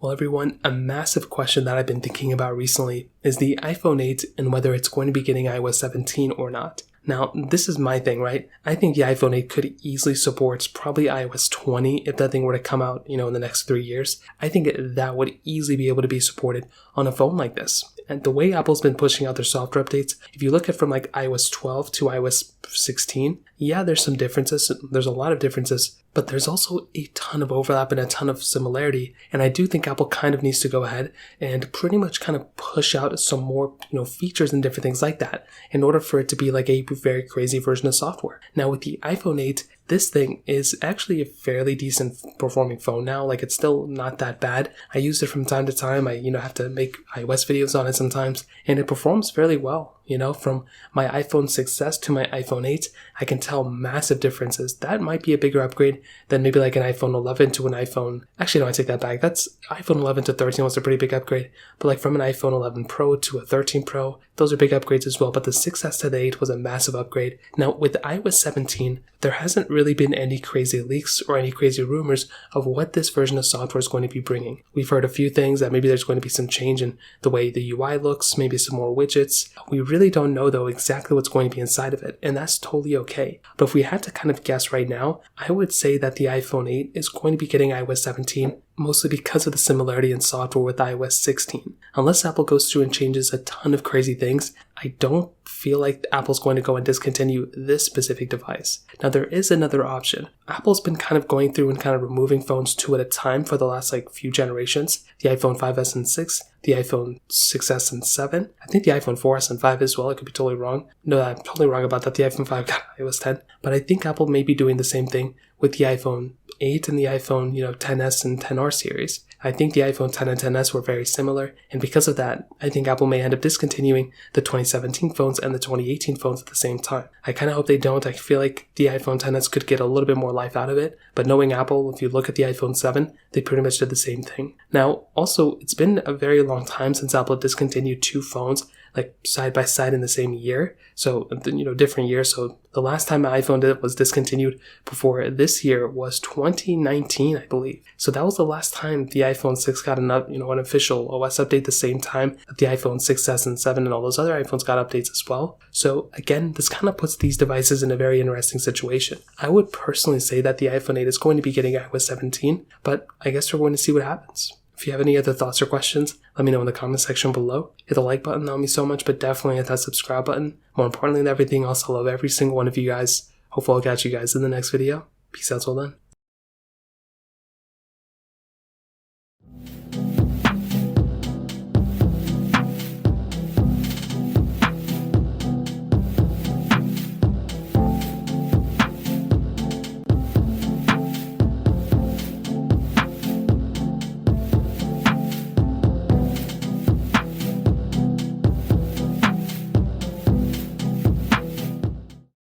Well, everyone, a massive question that I've been thinking about recently is the iPhone 8 and whether it's going to be getting iOS 17 or not. Now, this is my thing, right? I think the iPhone 8 could easily support probably iOS 20 if that thing were to come out, in the next 3 years. I think that would easily be able to be supported on a phone like this. And the way Apple's been pushing out their software updates, if you look at from like iOS 12 to iOS 16, yeah, there's some differences. There's a lot of differences, but there's also a ton of overlap and a ton of similarity. And I do think Apple kind of needs to go ahead and pretty much kind of push out some more, features and different things like that in order for it to be like a very crazy version of software. Now with the iPhone 8, this thing is actually a fairly decent performing phone now. Like, it's still not that bad. I use it from time to time. I, have to make iOS videos on it sometimes, and it performs fairly well. From my iPhone 6s to my iPhone 8, I can tell massive differences. That might be a bigger upgrade than maybe like an iPhone 11 to an iPhone. Actually, no, I take that back. That's iPhone 11 to 13 was a pretty big upgrade. But like from an iPhone 11 Pro to a 13 Pro, those are big upgrades as well. But the 6s to the 8 was a massive upgrade. Now with iOS 17, there hasn't really been any crazy leaks or any crazy rumors of what this version of software is going to be bringing. We've heard a few things that maybe there's going to be some change in the way the UI looks, maybe some more widgets. We really don't know though exactly what's going to be inside of it, and that's totally okay. But if we had to kind of guess right now, I would say that the iPhone 8 is going to be getting iOS 17 mostly because of the similarity in software with iOS 16. Unless Apple goes through and changes a ton of crazy things, I don't feel like Apple's going to go and discontinue this specific device. Now there is another option. Apple's been kind of going through and kind of removing phones 2 at a time for the last few generations. The iPhone 5s and 6, the iPhone 6s and 7. I think the iPhone 4s and 5 as well. I could be totally wrong. No, I'm totally wrong about that. The iPhone 5 got iOS 10. But I think Apple may be doing the same thing with the iPhone 8 and the iPhone, 10s and 10R series. I think the iPhone 10 and 10s were very similar, and because of that, I think Apple may end up discontinuing the 2017 phones and the 2018 phones at the same time. I kind of hope they don't. I feel like the iPhone 10s could get a little bit more life out of it, but knowing Apple, if you look at the iPhone 7, they pretty much did the same thing. Now, also, it's been a very long time since Apple discontinued 2 phones side by side in the same year. So, different years. So the last time my iPhone was discontinued before this year was 2019, I believe. So that was the last time the iPhone 6 got an official OS update the same time that the iPhone 6s and 7 and all those other iPhones got updates as well. So again, this kind of puts these devices in a very interesting situation. I would personally say that the iPhone 8 is going to be getting iOS 17, but I guess we're going to see what happens. If you have any other thoughts or questions, let me know in the comment section below. Hit the like button, that would mean so much, but definitely hit that subscribe button. More importantly than everything else, I love every single one of you guys. Hopefully I'll catch you guys in the next video. Peace out till then.